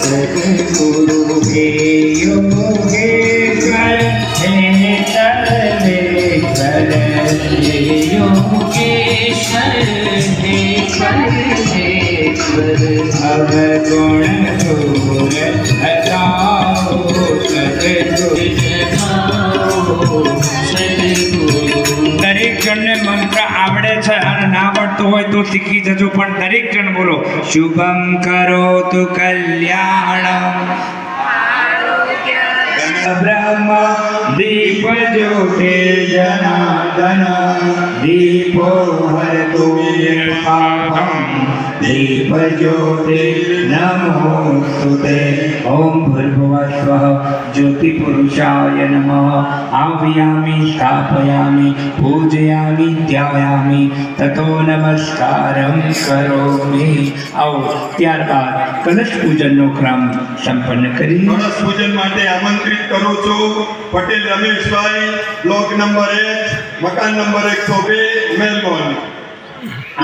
सद्गुरु हे योगेश्वर हे सर्वेश्वर हे योगेश्वर हे सर्वेश्वर अवगुण दूर हटाओ सद्गुरु दरेक जन ने मंत्र आवड़े छे अने ना आवड़तो होय तो शीखी जजो पण दरेक जन बोलो शुभम करोतु कल्याणम ब्रह्म दीप ज्योतिर्जनार्दन दीपो हरतु पापम दीप ज्योति नमोस्तुते ओम भूर्भुवस्वः ज्योतिपुरुषाय नमः आव्यामि स्थापयामि पूजयामि ध्यायामि ततो नमस्कारं करोमि। आओ ત્યારબાદ કલશ પૂજનનો ક્રમ સંપન્ન કરી કલશ પૂજન માટે આમંત્રિત કરું છું પટેલ રમેશભાઈ બ્લોક નંબર 1 મકાન નંબર 102 મેલબોર્ન।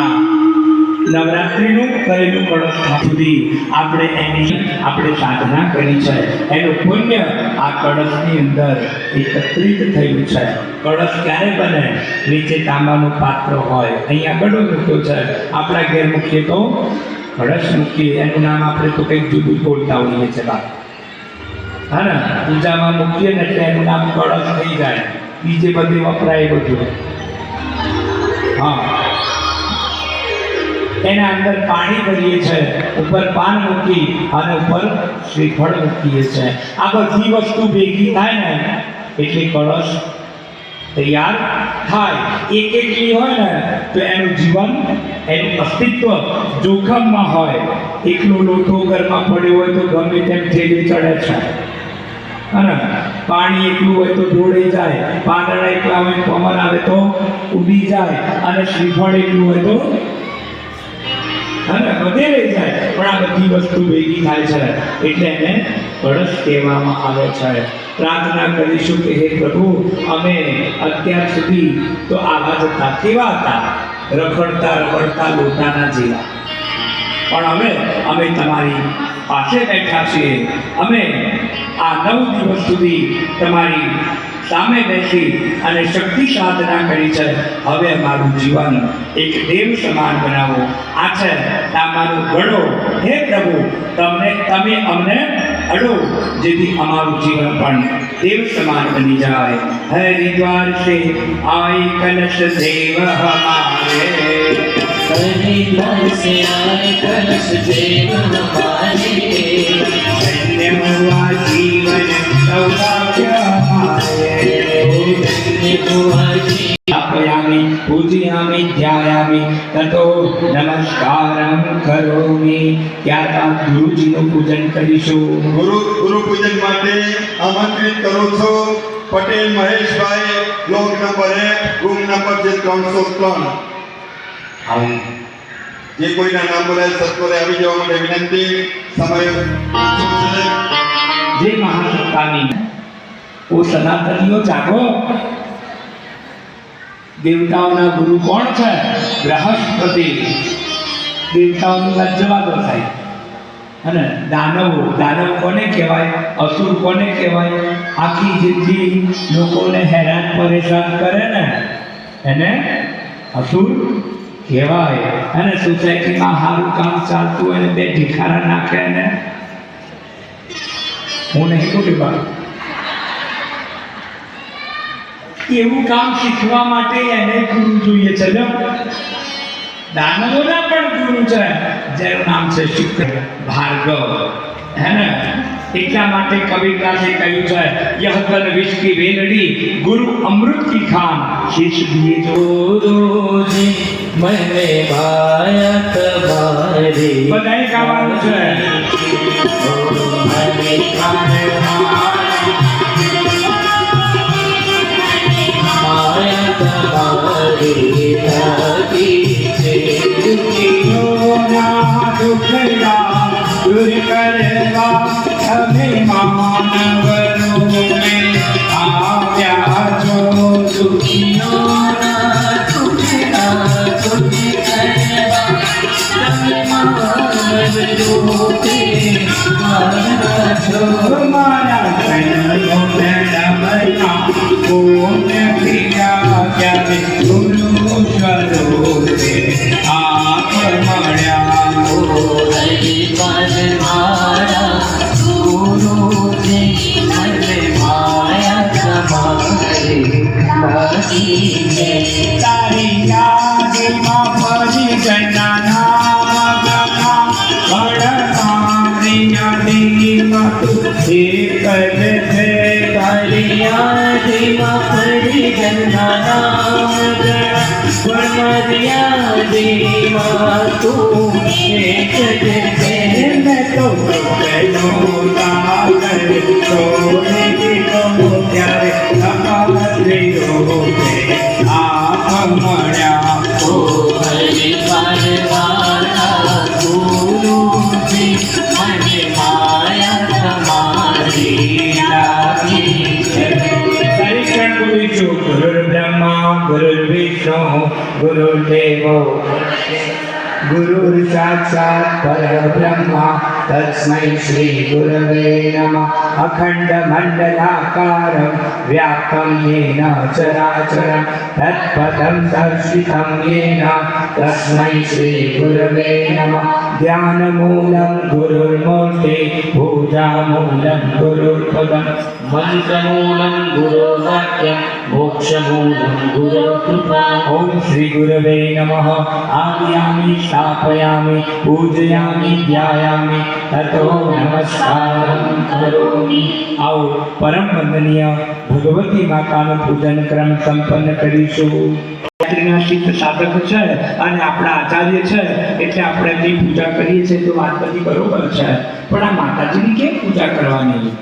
આ નવરાત્રિનું કરેલું કળશ સુધી આપણે સાધના કરી છે એનું પુણ્ય આ કળશની અંદર એકત્રિત થયું છે। કળશ ક્યારે બને? નીચે તાંબાનું પાત્ર હોય, અહીંયા ગળો મૂક્યો છે, આપણા ઘેર મૂકીએ તો કળશ મૂકીએ, એનું નામ આપણે તો કંઈક જુદું બોલતા હોઈએ છીએ બાપ, હા ને? પૂજામાં મૂકીએ ને એટલે એનું નામ કળશ થઈ જાય, બીજે બધે વપરાય બધું। હા, એના અંદર પાણી ભરીએ છીએ, ઉપર પાન મૂકી અને ઉપર શ્રીફળ મૂકીએ છીએ। આ બધી વસ્તુ ભેગી થાય ને એટલે કળશ તૈયાર થાય। એક એકલી હોય ને તો એનું જીવન, એનું અસ્તિત્વ જોખમમાં હોય। એકલો લોટો ઘરમાં પડ્યો હોય તો ગમે તેમ ઠેલે ચડે છે, અને પાણી એકલું હોય તો ઢોળાઈ જાય, પાંદડા એકલા હોય પવન આવે તો ઉડી જાય, અને શ્રીફળ એકલું હોય તો બધે રહી જાય। પણ આ બધી વસ્તુ ભેગી થાય છે એટલે એને કળશ કહેવામાં આવે છે। પ્રાર્થના કરીશું કે હે પ્રભુ, અમે અત્યાર સુધી તો આવા જતા કેવા હતા, રખડતા રખડતા લોટાના જેવા, પણ અમે તમારી પાસે બેઠા છીએ। અમે આ 9 દિવસ સુધી તમારી સામે બેસી અને શક્તિ સાધના કરી છે। હવે અમારું જીવન એક દેવ સમાન બનાવો। આ છે તાંબાનો ગળો। હે પ્રભુ, તમે અમને અડો જેથી અમારું જીવન પણ દેવ સમાન બની જાય। હરિદ્વાર से आए कलश देव हमारे, हरिद्वार से आए कलश देव हमारे, धन्य हुआ जीवन सौभाग्य हमारे। स्थापयामि पूजयामि ध्यायामि ततो नमस्कारं करोमि। ત્યારબાદ ગુરુજીનું પૂજન કરીશું। ગુરુ પૂજન માટે આમંત્રિત કરું છું પટેલ મહેશભાઈ બ્લોક નંબર 1 રૂમ નંબર 303। જે કોઈના નામ બોલાય સત્વરે આવી જવા માટે વિનંતી। સમય જે મહાસત્તાની ઓ સનાતનીઓ જાગો। દેવતાઓના ગુરુ કોણ છે? બૃહસ્પતિ। દેવતાઓની વાત જવા દો સાહેબ, અને દાનવ કોને કહેવાય? અસુર કોને કહેવાય? આખી જિંદગી લોકોને હેરાન પરેશાન કરે ને એને અસુર કહેવાય। અને સોસાયટીમાં સારું કામ ચાલતું હોય ને બે ઢીખારા નાખે ને, હું નહીં ખોટી વાત, એવું કામ શીખવા માટે એને ગુરુ જોઈએ છે। દાનવોના પણ ગુરુ છે જેનું નામ છે શુક્ર ભાર્ગવ, હે ને? એટલા માટે કબીરદાસે કહ્યું છે, યહ કલ વિષ કી વેલડી ગુરુ અમૃત કી ખાન, શીશ દિए जो रोजे मैंने भाया तुम्हारे। બધાએ ગાવાનું છે। माया तुम्हारे दूर करवा हमें मानवरों में ગુરુને પ્રિયા ત્યારે ગુરુ સ્વરૂપે આપ મળ્યા હરિપાદ મારા ગુરુજી મને માયા તમારી લાગી છે તારી યાદીમાં ફરી જના નામ તારી યાદીમાં તું એક જ છે તારી યાદીમાં ફરી જના નામ ગણા પણ મારી યાદીમાં તું એક જ છે મેં તો પહેલો તારે છોડી દીધો ત્યારે તમારી રોપે આપ મળ્યા ઓ હરિપાદ વાળા ગુરુજી મને માયા તમારી લાગી છે પરીક્ષણ બોલીશું ગુરુર બ્રહ્મા ગુરુર વિષ્ણુ ગુરુર્દેવો ગુરુર સાક્ષાત પરબ્રહ્મા તસ્મૈ શ્રી ગુરવે નમઃ અખંડ મંડલાકારં વ્યાપ્तं येन ચરાચરં તત્પદં દર્શિतं येन તસ્મૈ શ્રી ગુરવે નમઃ ધ્યાનમૂलं ગુરુર્મૂર્તિ પૂજામૂलं ગુરુર્પદં મંત્રમૂલં ગુરુવાક્યં મોક્ષમૂલં ગુરુકૃપા ઓમ શ્રી ગુરવે નમઃ આદિયામિ સ્થાપયામિ પૂજયામિ ધ્યાયામિ તતો નમસ્કારં કરોમિ આવો પરમ વંદનીય ભગવતી માતાનું પૂજન ક્રમ સંપન્ન કરીશું ગાયત્રીના સિદ્ધ સાધક છે અને આપણા આચાર્ય છે એટલે આપણે એમની પૂજા કરીએ છીએ તો વાત બધી બરોબર છે પણ આ માતાજીની કેમ પૂજા કરવાની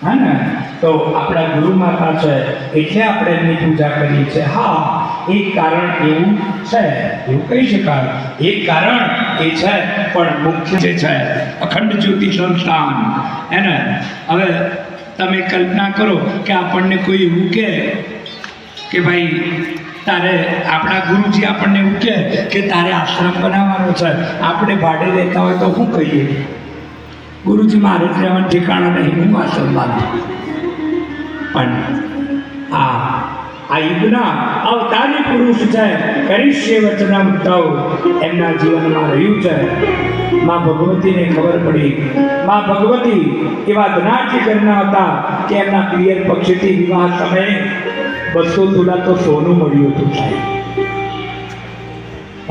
હા ને તો આપણા ગુરુ માતા છે એટલે આપણે એમની પૂજા કરીએ છીએ હા એક કારણ એવું છે એવું કહી શકાય એક કારણ એ છે પણ મુખ્ય જે છે અખંડ જ્યોતિ સંસ્થાન એને હવે તમે કલ્પના કરો કે આપણને કોઈ એવું કે ભાઈ તારે આપણા ગુરુજી આપણને એવું કે તારે આશ્રમ બનાવવાનો છે આપણે ભાડે લેતા હોય તો શું કહીએ ગુરુજી મારે જ રહેવાનું ઠેકાણા નહીં હું આશ્રમ બાંધું પણ આ યુગના અવતારી પુરુષ છે કરીશ્ય વચનમ તવ એમના જીવનમાં રહ્યું છે માં ભગવતીને ખબર પડી માં ભગવતી એવા ધનાઢ્ય ઘરના હતા કે એમના પિયર પક્ષથી વિવાહ સમયે 200 તોલા તો સોનું મળ્યું હતું સાહેબ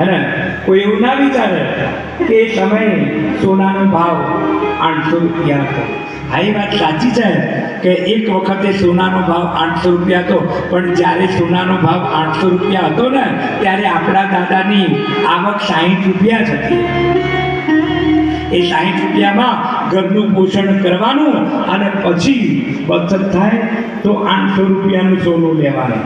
અને કોઈ એવું ના વિચારે કે એ સમયે સોનાનો ભાવ 800 રૂપિયા હતો આ એ વાત સાચી છે કે એક વખતે સોનાનો ભાવ 800 રૂપિયા હતો પણ જ્યારે સોનાનો ભાવ 800 રૂપિયા હતો ને ત્યારે આપણા દાદાની આવક 60 રૂપિયા જ હતી એ 60 રૂપિયામાં ઘરનું પોષણ કરવાનું અને પછી બચત થાય તો 800 રૂપિયાનું સોનું લેવાનું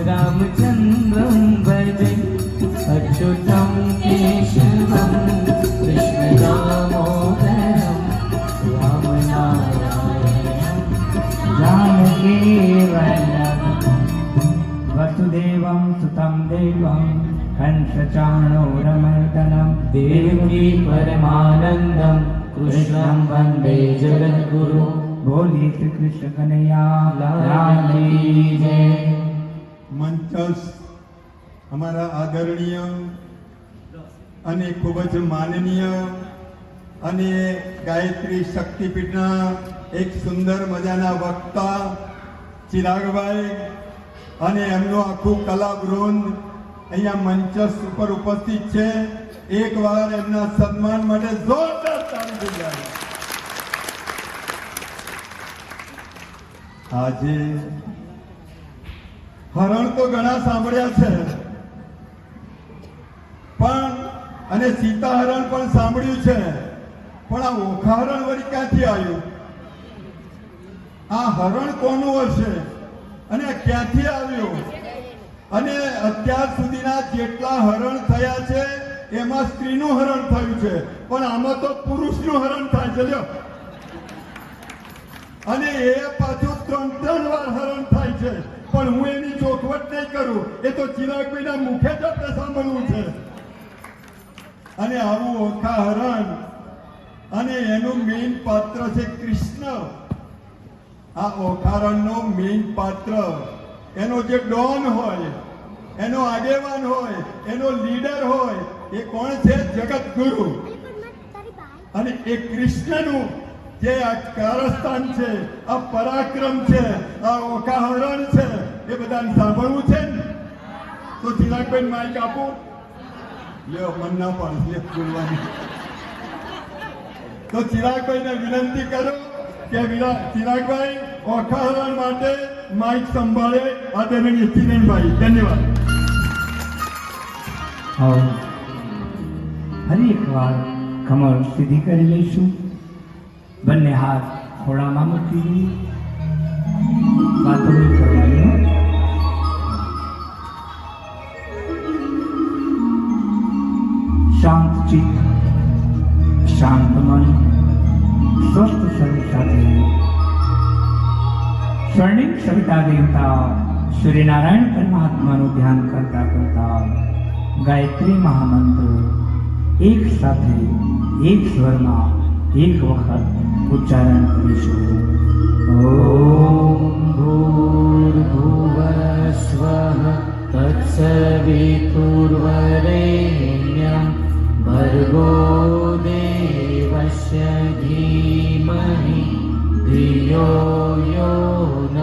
रामचन्द्रं भजे अच्युतं केशवं कृष्णदामोदरं रामनारायणं जानकीवल्लभं वसुदेवं सुतं देवं कंसचाणूरमर्दनं देवकी परमानन्दं कृष्णं वन्दे जगद्गुरु बोली श्री कृष्ण कन्हैया लाल की जय મંચસ અમારા આદરણીય અને ખૂબ જ માનનીય અને ગાયત્રી શક્તિપીઠના એક સુંદર મજાના વક્તા ચિરાગભાઈ અને એમનું આખું કલાવૃંદ અહીંયા મંચસ ઉપર ઉપસ્થિત છે એકવાર એમના સન્માન માટે જોરદાર તાળી બજાવો આજે હરણ તો ઘણા સાંભળ્યા છે પણ અને સીતાહરણ પણ સાંભળ્યું છે પણ આ ઓખાહરણ વળી ક્યાંથી આવ્યું આ હરણ કોનું હશે અને ક્યાંથી આવ્યું અને અત્યાર સુધીના જેટલા હરણ થયા છે એમાં સ્ત્રીનું હરણ થયું છે પણ આમાં તો પુરુષનું હરણ થાય છે લ્યો અને એ પાછું 3 વાર હરણ થાય છે પણ હું એની ચોખવટ નહીં કરું એ તો ચિરાગભાઈના મુખે જ આપણે સાંભળવું છે અને આવું ઓખા હરણ અને એનું મેઇન પાત્ર છે કૃષ્ણ. આ ઓખારણનો મેઇન પાત્ર, એનો જે ડોન હોય, એનો આગેવાન હોય, એનો લીડર હોય, એ કોણ છે? જગતગુરુ. અને એ કૃષ્ણનું જે આ કારસ્થાન છે, આ પરાક્રમ છે, આ ઓખાહરણ છે, એ બધાને સાંભળવું છે ને? તો ચિરાગભાઈ માઇક આપો. લ્યો, મન ના પાડે બોલવાની. તો ચિરાગભાઈને વિનંતી કરો કે ચિરાગભાઈ ઓખાહરણ માટે માઇક સંભાળે. આદરણીય કિરણભાઈ, ધન્યવાદ. और ફરી એકવાર કમર સીધી કરી લઈશું. બંને હાથ ખોળામાં મૂકી દઈએ. વાતો નહીં કરવાની. શાંત ચિત્ત, શાંત મન, સ્વસ્થ શરીર સાથે સ્વર્ણિમ સવિતા દેવતા સૂર્યનારાયણ પરમાત્માનું ધ્યાન કરતા કરતા ગાયત્રી મહામંત્ર એક સાથે એક સ્વરમાં એક વખત ઉચ્ચારણ કરીશું. ઓમ ભૂર્ભુવસ્વઃ તત્સવિતુર્વરેણ્યં ભર્ગો દેવસ્ય ધીમહિ ધિયો યો નઃ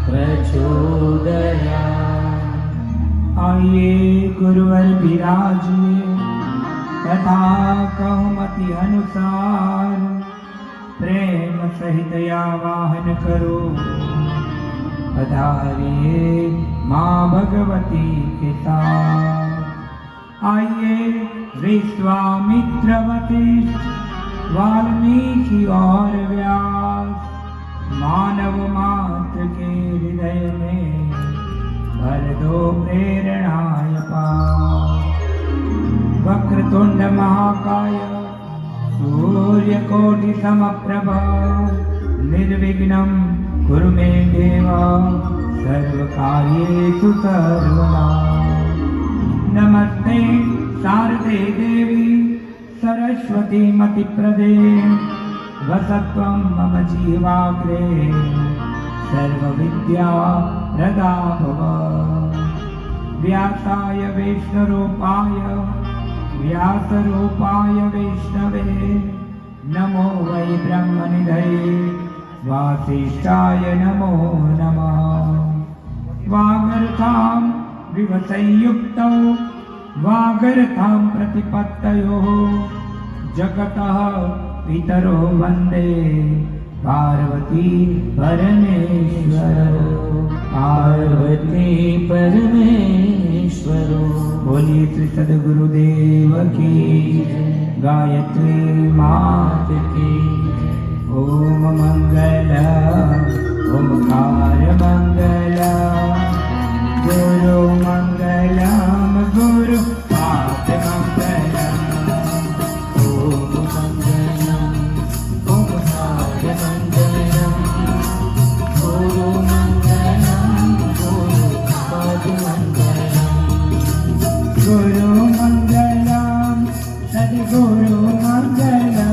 प्रचोदयात्. आइए गुरुवर विराजिए तथा कहमति अनुसार प्रेम सहित आवाहन करो. पधारिए माँ भगवती के साथ. आइए विश्वामित्रवती वाल्मीकि और व्यास मानव मात्र के हृदय में भर दो प्रेरणाय पार. वक्रतुंड महाकाय सूर्यकोटि समप्रभा निर्विघ्नं कुरु मे देव सर्वकार्येषु सर्वदा. नमस्ते शारदे देवी सरस्वती मतिप्रदे वसत्वं मम जीवाग्रे सर्वविद्या प्रदा भव. व्यासाय विष्णुरूपाय व्यासरूपाय विष्णवे नमो वै ब्रह्मनिधये वासिष्ठाय नमो नमः. वागर्थां विवसंयुक्तौ वागर्थां प्रतिपत्तयोः जगतः पितरो वन्दे पार्वती परमेश्वरो. पार्वती परमेश्वरो. बोलिए श्री सद्गुरुदेव की गायत्री मात की. ओम मंगल ओमकार मंगल गुरु मंगलम गुरु पाद मंगलम. ओम मंगलम ओमकार मंगलम गुरु मंगलम गुरु पाद मंगलम. गुरु मंगलम सद्गुरु मंगलम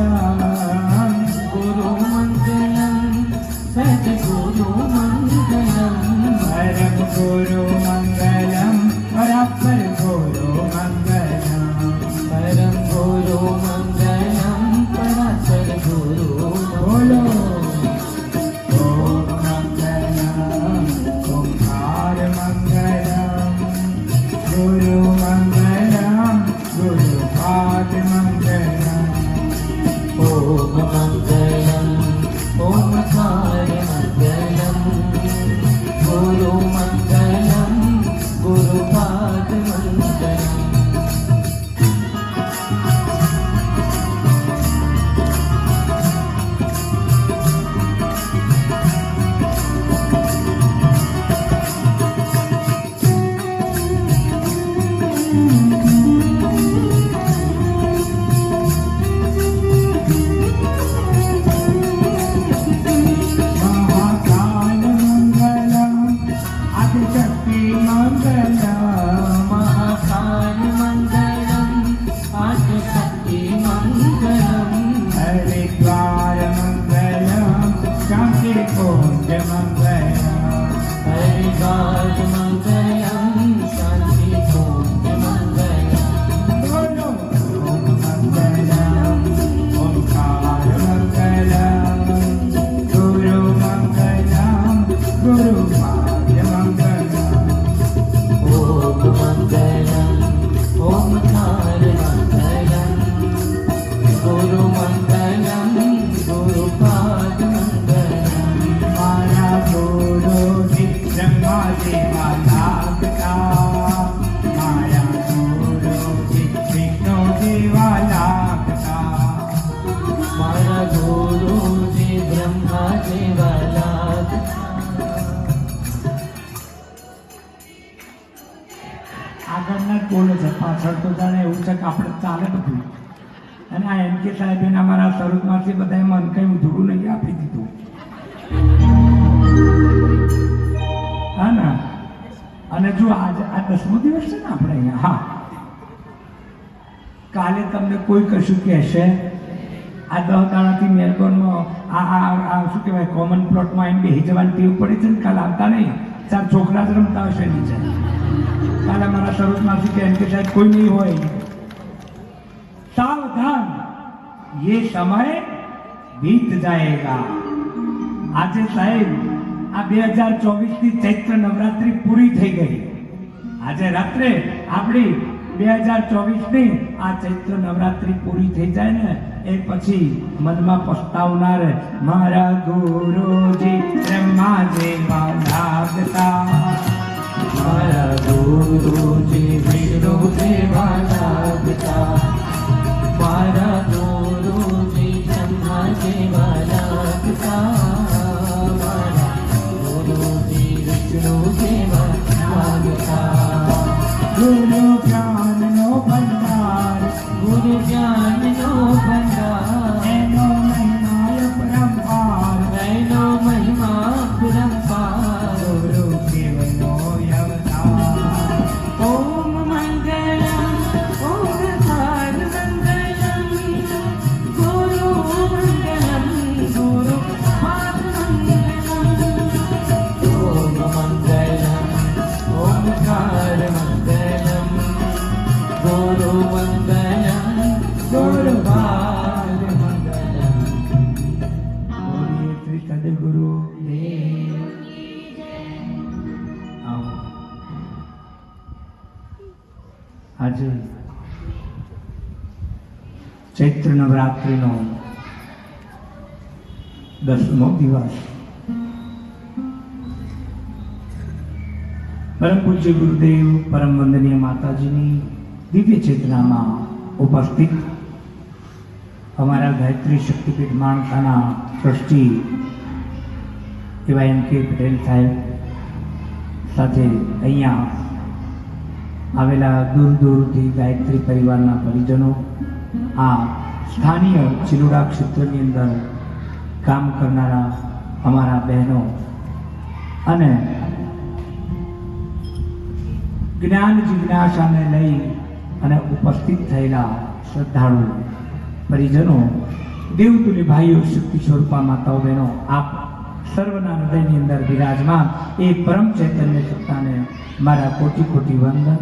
गुरु मंगलम सद्गुरु मंगलम. परम गुरु मंगलम परापर गुरु मंगलम. परम गुरु मंगलम परापर गुरु. बोलो ओम मंगलम ओंकार मंगलम गुरु मंगलम गुरु पाद मंगलम. ओम मंगलम ओंकार मंगलम गुरु मंगलम गुरु पाद मंगलम. આગળના જ બોલે છે, પાછળ તો જાણે એવું છે કે આપણે ચાલે બધું. અને આ એમ કે સાહેબ એને અમારા સ્વરૂપમાંથી બધાએ મન કંઈ ધૂળું નહીં આપી દીધું. હા ને? અને જો આજે આ 10મો દિવસ છે ને આપણે અહીંયા, હા, કાલે તમને કોઈ કશું કહેશે? આ 10 દાડાથી મેલબોર્નમાં આ શું કહેવાય, કોમન પ્લોટમાં આવીને બેસી જવાની ટેવ પડી છે ને, કાલે આવતા નહીં. 4 છોકરા જ રમતા હશે નીચે. કાલે મારા સ્વરૂપમાંથી કે એમ કે સાહેબ કોઈ નહીં હોય. सावधान, ये समय बीत जाएगा. આજે સાહેબ આ 2024 ની ચૈત્ર નવરાત્રી પૂરી થઈ ગઈ. આજે રાત્રે આપણી 2024 ની આ ચૈત્ર નવરાત્રી પૂરી થઈ જાય ને એ પછી મનમાં પસ્તાવનાર મારા ગુરુજી બ્રહ્મા જેવા લાગતા, મારા ગુરુજી વિષ્ણુ જેવા લાગતા, મારા ગુરુજી બ્રહ્મા જેવા લાગતા, મારા ગુરુજી વિષ્ણુ જેવા લાગતા. ગુરુ જ્ઞાનનો ભંડાર, ગુરુ જ્ઞાનનો ભંડાર, એનો મહિમા પરંપાર, એનો મહિમા પરંપાર, ગુરુ કેવનો અવતાર. ઓમ મંગલમ ઓમકાર મંગલમ, ગુરુ મંગલમ ગુરુ પાદ મંગલમ. ઓમ મંગલમ ઓમકાર મંગલમ, ગુરુ મંગલમ ગુરુ પાદ મંગલમ. બોલીએ શ્રી સદગુરુ દેવ. આવો. આજે ચૈત્ર નવરાત્રિનો 10મો દિવસ. પરમ પૂજ્ય ગુરુદેવ પરમ વંદનીય માતાજીની દિવ્ય ચેતનામાં ઉપસ્થિત અમારા ગાયત્રી શક્તિપીઠ માણસાના ટ્રસ્ટી એવા એમ કે પટેલ સાહેબ સાથે અહીંયા આવેલા દૂર દૂરથી ગાયત્રી પરિવારના પરિજનો, આ સ્થાનીય ચિલોડા ક્ષેત્રની અંદર કામ કરનારા અમારા બહેનો અને જ્ઞાન જિજ્ઞાસાને લઈ અને ઉપસ્થિત થયેલા શ્રદ્ધાળુ પરિજનો, દેવતુલ્ય ભાઈઓ, શક્તિ સ્વરૂપા માતાઓ, બહેનો, આપ સર્વના હૃદયની અંદર બિરાજમાન એ પરમ ચૈતન્ય સત્તાને મારા કોટી કોટી વંદન.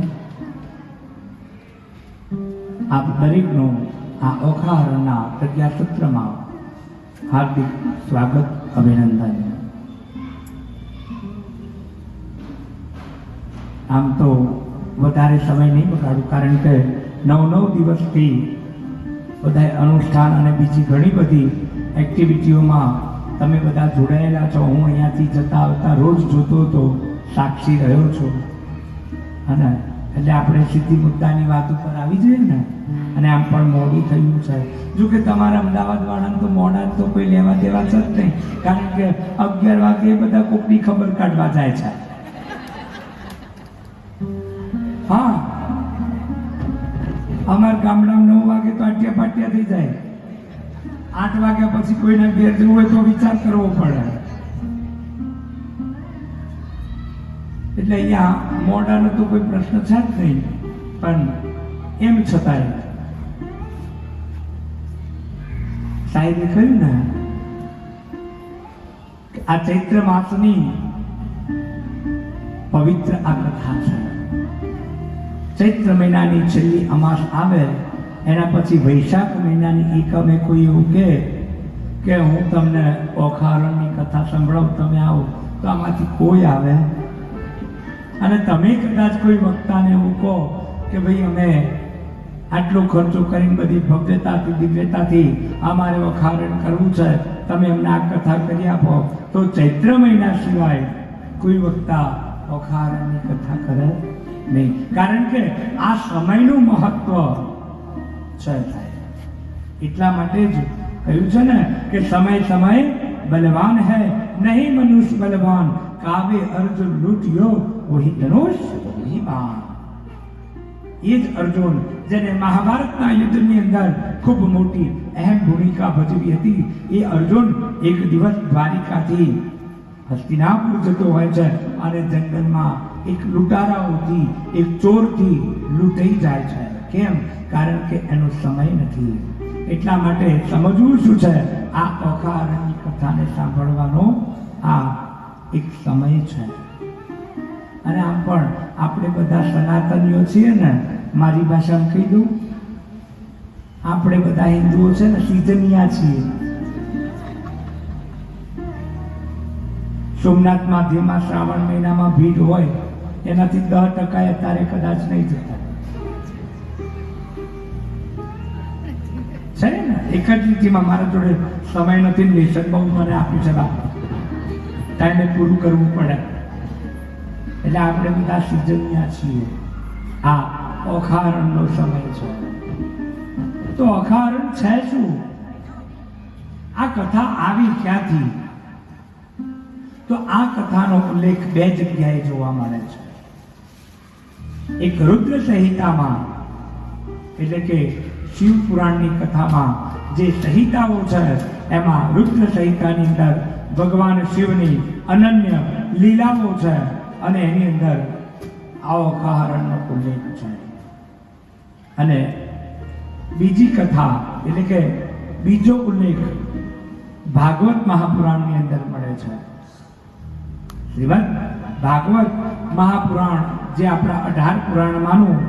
આપ દરેકનું આ ઓખાહરણના પ્રજ્ઞાસૂત્રમાં હાર્દિક સ્વાગત, અભિનંદન. આમ તો વધારે સમય નહીં બગાડું, કારણ કે 9 દિવસથી બધા અનુષ્ઠાન અને બીજી ઘણી બધી એક્ટિવિટીઓમાં તમે બધા જોડાયેલા છો. હું અહીંયાથી જતા આવતા રોજ જોતો હતો, સાક્ષી રહ્યો છું. અને એટલે આપણે સીધી મુદ્દાની વાત ઉપર આવી જઈએ ને. અને આમ પણ મોડું થયું છે. જો કે તમારા અમદાવાદવાળાને તો મોડા તો કોઈ લેવા દેવા છે જ નહીં, કારણ કે 11 વાગે બધા કોકની ખબર કાઢવા જાય છે. હા, અમારા ગામડામાં 9 વાગે તો આટિયા પાટિયા થઈ જાય. 8 વાગ્યા પછી કોઈના ઘેર જવું હોય તો વિચાર કરવો પડે. એટલે અહીંયા મોડાનો તો કોઈ પ્રશ્ન છે જ નહીં. પણ એમ છતાંય સાહેબે કહ્યું ને કે આ ચૈત્ર માસની પવિત્ર આ કથા છે. ચૈત્ર મહિનાની છેલ્લી અમાસ આવે એના પછી વૈશાખ મહિનાની એકમે કોઈ એવું કે હું તમને ઓખારણની કથા સંભળાવું, તમે આવો, તો આમાંથી કોઈ આવે. અને તમે કદાચ કોઈ વક્તાને એવું કહો કે ભાઈ અમે આટલો ખર્ચો કરીને બધી ભવ્યતાથી દિવ્યતાથી અમારે ઓખારણ કરવું છે, તમે અમને આ કથા કરી આપો, તો ચૈત્ર મહિના સિવાય કોઈ વક્તા ઓખારણની કથા કરે નહીં. કારણ કે આ સમયનું મહત્વ છે. એટલા માટે જ કહ્યું છે ને કે સમય સમય બલવાન હૈ, નહીં મનુષ્ય બલવાન, કાવે અર્જુન લૂટ્યો વહી ધનુષ વહી બાણ. એ જ અર્જુન જેને મહાભારતના યુદ્ધની અંદર ખૂબ મોટી અહેમ ભૂમિકા ભજવી હતી, એ અર્જુન એક દિવસ દ્વારિકાથી હસ્તિનાપુર જતો હોય છે અને જંગલમાં એક લૂંટારાઓથી, એક ચોરથી લૂંટાઈ જાય છે. કેમ? કારણ કે એનો સમય નથી. એટલા માટે સમજવું શું છે, આ ઓખારણની કથાને સાંભળવાનો આ એક સમય છે. અને આમ પણ આપણે બધા સનાતનીઓ છીએ ને, મારી ભાષામાં કહી દઉં, આપણે બધા હિન્દુઓ છે ને સીઝનિયા છીએ. સોમનાથ માધ્યમાં શ્રાવણ મહિનામાં ભીડ હોય એનાથી 10% અત્યારે કદાચ નહીં જતા છે ને. એક જ રીતિમાં મારા જોડે સમય નથી, લેશન બહુ મને આપ્યું છે, ટાઈમે પૂરું કરવું પડે, એટલે આપણે બધા સિઝનિયા છીએ. આ ઓખારણનો સમય છે. તો ઓખારણ છે શું? આ કથા આવી ક્યાંથી? તો આ કથાનો ઉલ્લેખ 2 જગ્યાએ જોવા મળે છે. એક રુદ્ર સંહિતામાં, એટલે કે શિવ પુરાણની કથામાં જે સંહિતાઓ છે એમાં રુદ્ર સંહિતાની અંદર ભગવાન શિવની અનન્ય લીલાઓ છે અને એની અંદર આ ઓખારણનો ઉલ્લેખ છે. અને બીજી કથા એટલે કે બીજો ઉલ્લેખ ભાગવત મહાપુરાણની અંદર મળે છે. શ્રીમદ ભાગવત મહાપુરાણ જે આપણા 18 પુરાણમાંનું,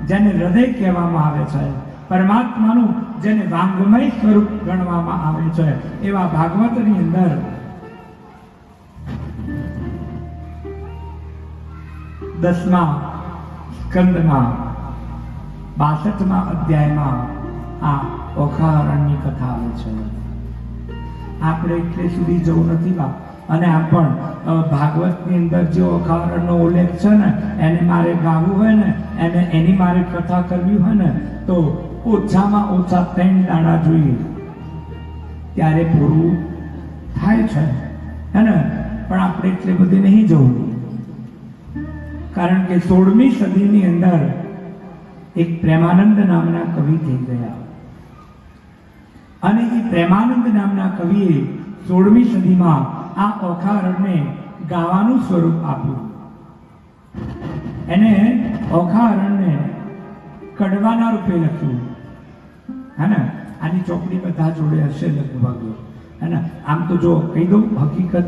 જેને હૃદય કહેવામાં આવે છે, પરમાત્માનું જેને વાંગમય સ્વરૂપ ગણવામાં આવે છે, એવા ભાગવતની અંદર 10મા સ્કંદમાં 62મા અધ્યાયમાં આ ઓખારણની કથા આવે છે. આપણે એટલે સુધી જવું નથી બા. અને આમ પણ ભાગવતની અંદર જે ઓખારણનો ઉલ્લેખ છે ને, એને મારે ગાવું હોય ને, એને એની મારે કથા કરવી હોય ને, તો ઓછામાં ઓછા 3 દાડા જોઈએ ત્યારે પૂરું થાય છે, હે ને. પણ આપણે એટલે બધી નહીં જવું, કારણ કે 16મી સદીની અંદર એક પ્રેમાનંદ નામના કવિ થઈ ગયા અને એ પ્રેમાનંદ નામના કવિએ 16મી સદીમાં આ ઓખારણને ગાવાનું સ્વરૂપ આપ્યું. એને ઓખારણને કડવાના રૂપે લખ્યું, હે ને. આની ચોપડી બધા જોડે હશે લગભગ, હે ને. આમ તો જો કહી દઉં હકીકત,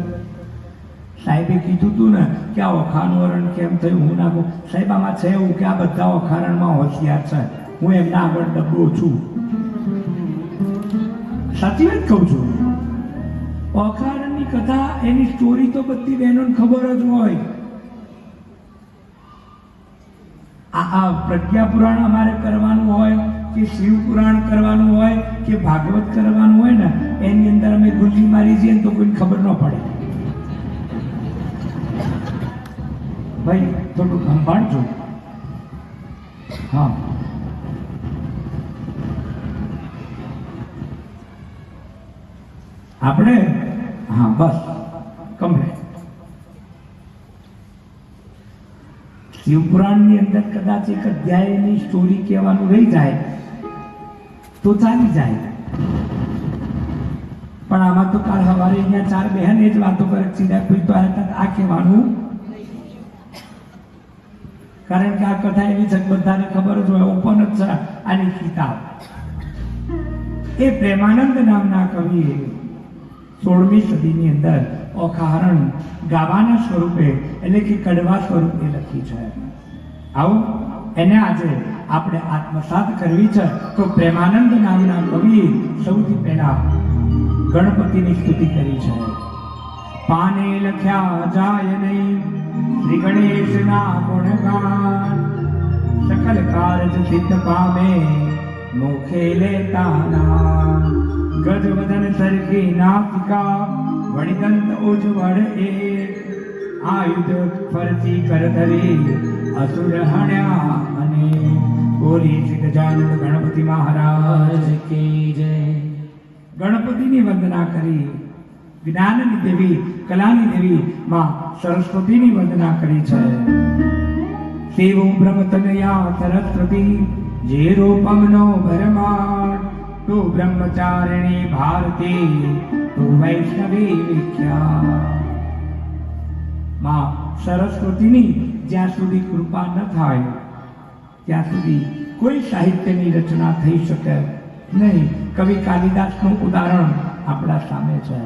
સાહેબે કીધું હતું ને કે આ ઓખારણ કેમ થયું, હું ના કહું. સાહેબ આમાં છે એવું કે આ બધા ઓખારણમાં હોશિયાર છે, હું એમના આગળ ડબલો છું. સાચી વાત કહું છું. ઓખારણની કથા, એની સ્ટોરી તો બધી બહેનોને ખબર જ હોય. આ પ્રજ્ઞા પુરાણ અમારે કરવાનું હોય કે શિવ પુરાણ કરવાનું હોય કે ભાગવત કરવાનું હોય ને, એની અંદર અમે ગુલ્લી મારી જઈએ તો કોઈને ખબર ન પડે. ભાઈ થોડું સંભાળજો. હા, આપણે હા બસ કમ્પ્લીટ. શિવપુરાણની અંદર કદાચ એક અધ્યાયની સ્ટોરી કહેવાનું રહી જાય તો ચાલી જાય, પણ આમાં તો કાલ સવારે અહીંયા 4 બહેન એ જ વાતો કરે, સીધા કોઈ તો આ કહેવાનું, કારણ કે આ કથા એવી છે બધાને ખબર જ હોય, ઓપન જ છે આની કિતાબ. એ પ્રેમાનંદ નામના કવિએ 16મી સદીની અંદર ઓખારણ ગાવાના સ્વરૂપે એટલે કે કડવા સ્વરૂપે લખી છે. આવું એને આજે આપણે આત્મસાત કરવી છે. તો પ્રેમાનંદ નામના કવિએ સૌથી પહેલા ગણપતિની સ્તુતિ કરી છે. પાને લખ્યા જાય નહીં શ્રી ગણેશના ગુણગાન, સકલ કારજ સિદ્ધ પામે મુખે લેતા નામ. ગજવદન સરખી નાસિકા વણિદંત ઉજ્જવળ એ, આયુધ ફરતી કર ધરી અસુર હણ્યા અને. બોલી શ્રી ગજાનન ગણપતિ મહારાજ કી જય. ગણપતિની વંદના કરી, જ્ઞાનની દેવી, કલાની દેવી માં સરસ્વતીની વંદના કરી છે. તેવો બ્રહ્મતનયા સરસ્વતી જે રૂપમનો ભરમાર તો બ્રહ્મચારિણી ભારતી તો વૈષ્ણવી વિખ્યાત. માં સરસ્વતીની જ્યાં સુધી કૃપા ન થાય ત્યાં સુધી કોઈ સાહિત્યની રચના થઈ શકે નહીં. કવિ કાલિદાસનું ઉદાહરણ આપણા સામે છે.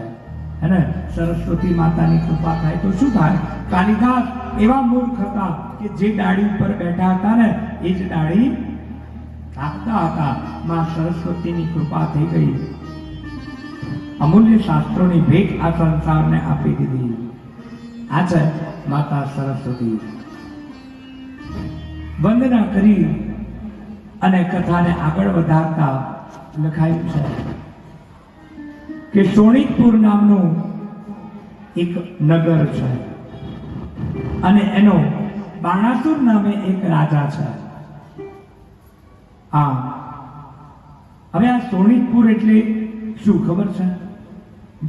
અને સરસ્વતી માતાની કૃપા થાય તો શું થાય? કાલિદાસ એવા મૂર્ખ હતા કે જે ડાળી ઉપર બેઠા હતા ને એ જ ડાળી કાપતા હતા. માં સરસ્વતીની કૃપા થઈ ગઈ. અમૂલ્ય શાસ્ત્રોની ભેટ આ સંસારને આપી દીધી. આ છે માતા સરસ્વતી. વંદના કરી અને કથાને આગળ વધારતા લખાયું છે કે શોણિતપુર નામનું એક નગર છે અને એનો બાણાસુર નામે એક રાજા છે. હવે આ શોણિતપુર એટલે શું ખબર છે?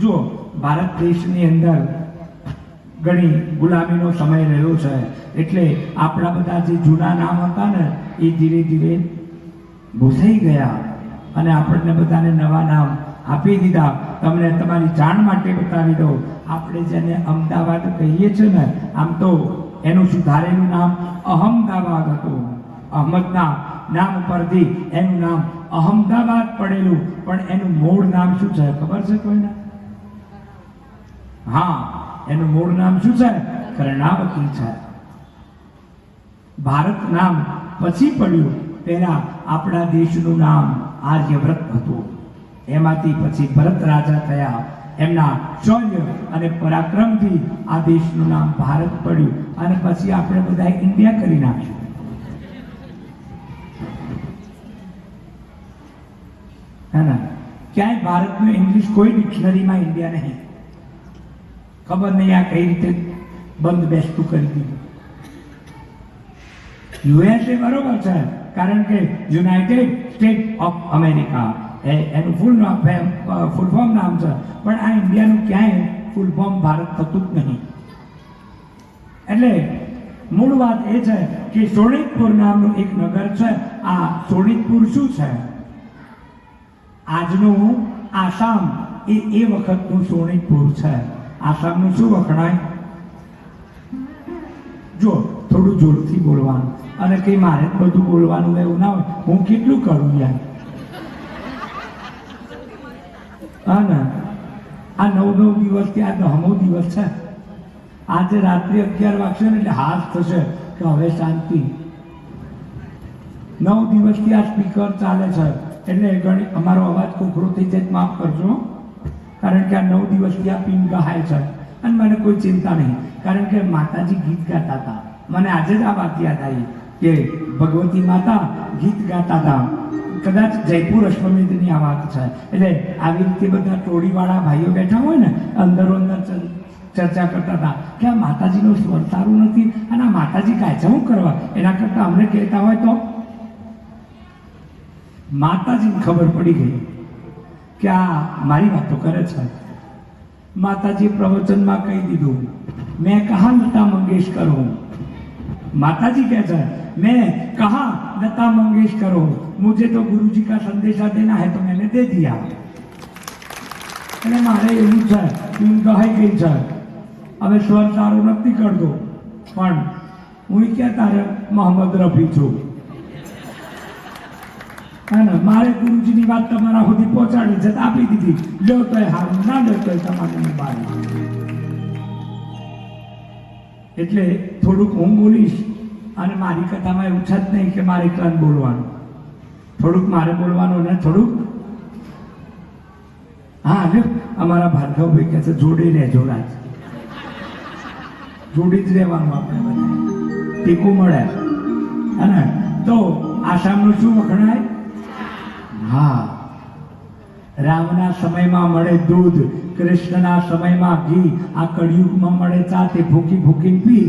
જો ભારત દેશની અંદર ઘણી ગુલામીનો સમય રહ્યો છે એટલે આપણા બધા જે જૂના નામ હતા ને એ ધીરે ધીરે ભૂસાઈ ગયા અને આપણને બધાને નવા નામ આપી દીધા. તમને તમારી જાણ માટે બતાવી દઉં, આપણે જેને અમદાવાદ કહીએ છીએ ને આમ તો એનું સુધારેલું નામ અહમદાબાદ હતું. અહમદના નામ પરથી એનું નામ અહમદાબાદ પડેલું, પણ એનું મૂળ નામ શું છે ખબર છે કોઈને? હા, એનું મૂળ નામ શું છે? કર્ણાવતી છે. ભારત નામ પછી પડ્યું. પહેલા આપણા દેશનું નામ આર્યવ્રત હતું. એમાંથી પછી ભરત રાજા થયા. એમના શૌર્ય અને પરાક્રમથી આ દેશનું નામ ભારત પડ્યું અને પછી આપણે બધા ઇન્ડિયા કરી નાખ્યું. હે ને? ક્યાંય ભારતનું ઇંગ્લિશ કોઈ ડિક્શનરીમાં ઇન્ડિયા નહીં. ખબર નહીં આ કઈ રીતે બંધ બેસતું કરી દીધું. યુએસએ બરોબર છે, કારણ કે યુનાઇટેડ સ્ટેટ ઓફ અમેરિકા એનું ફૂલ ફોર્મ નામ છે, પણ આ ઇન્ડિયાનું ક્યાંય ફૂલ ફોર્મ ભારત થતું જ નહીં. એટલે મૂળ વાત એ છે કે શોણિતપુર નામનું એક નગર છે. આ શોણિતપુર શું છે? આજનું આસામ એ વખતનું શોણિતપુર છે. આસામનું શું વખણાય? જો થોડું જોરથી બોલવાનું, અને કઈ મારે બધું બોલવાનું એવું ના હોય. હું કેટલું કરું યાર? હા ને, આ 9 દિવસથી આ 10મો દિવસ છે. આજે રાત્રે 11 વાગશે ને એટલે હાથ થશે કે હવે શાંતિ. 9 દિવસથી આ સ્પીકર ચાલે છે એટલે ઘણી અમારો અવાજ કોકરો થઈ જાય માફ કરજો, કારણ કે આ 9 દિવસથી આ પીન ગહાય છે. અને મને કોઈ ચિંતા નહીં, કારણ કે માતાજી ગીત ગાતા હતા. મને આજે જ આ વાત યાદ આવી કે ભગવતી માતા ગીત ગાતા હતા. કદાચ જયપુર અશ્વમેધની આ વાત છે. એટલે આવી રીતે બધા ટોળીવાળા ભાઈઓ બેઠા હોય ને અંદરો અંદર ચર્ચા કરતા હતા કે આ માતાજીનું સ્વર સારું નથી અને આ માતાજી ગાય છે, શું કરવા? એના કરતાં અમને કહેતા હોય તો. માતાજીને ખબર પડી ગઈ કે આ મારી વાતો કરે છે. માતાજી પ્રવચનમાં કહી દીધું, મેં કહા લતા મંગેશકર હું. माताजी कहता है मैं कहा लता मंगेशकर हूं, मुझे तो गुरु जी का संदेशा देना है तो मैंने दे दिया. मारे એવું છે હું ગહાઈ ગઈ છે. હવે સ્વર સારો નથી કરતો, પણ હું ક્યાં તારે મોહમ્મદ રફી છું. મારે ગુરુજીની વાત તમારા સુધી પહોંચાડી છે, આપી દીધી. લો તો હારું, ના લો તો તમારી બહાર. એટલે થોડુંક હું બોલીશ અને મારી કથામાં એવું છે જ નહીં કે મારે એકલાને બોલવાનું. થોડુંક મારે બોલવાનું ને થોડુંક હા લ્યો અમારા ભાર્ગવભાઈ કહે છે જોડી રહેજો રાજ, જોડી જ રહેવાનું આપણે બધા, ટીકું મળે. અને તો આસામનું શું વખણાય? હા, રામના સમયમાં મળે દૂધ, કૃષ્ણના સમયમાં ઘી, આ કળિયુગમાં મળે ચા, તે ભૂકી ભૂકીને પી.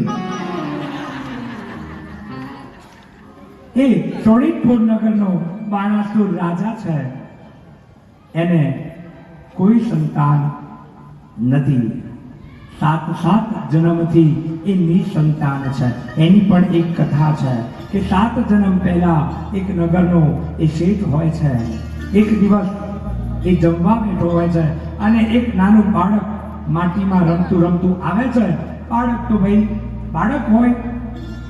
એ શોણિતપુર નગરનો બાણાસુર રાજા છે, એને કોઈ સંતાન નથી. સાત જન્મથી એ નિસંતાન છે. એની પણ એક કથા છે કે 7 જન્મ પહેલા એક નગરનો એ શેઠ હોય છે. એક દિવસ એ જમવા બેઠો હોય છે અને એક નાનું બાળક માટીમાં રમતું રમતું આવે છે. બાળક તો ભાઈ બાળક હોય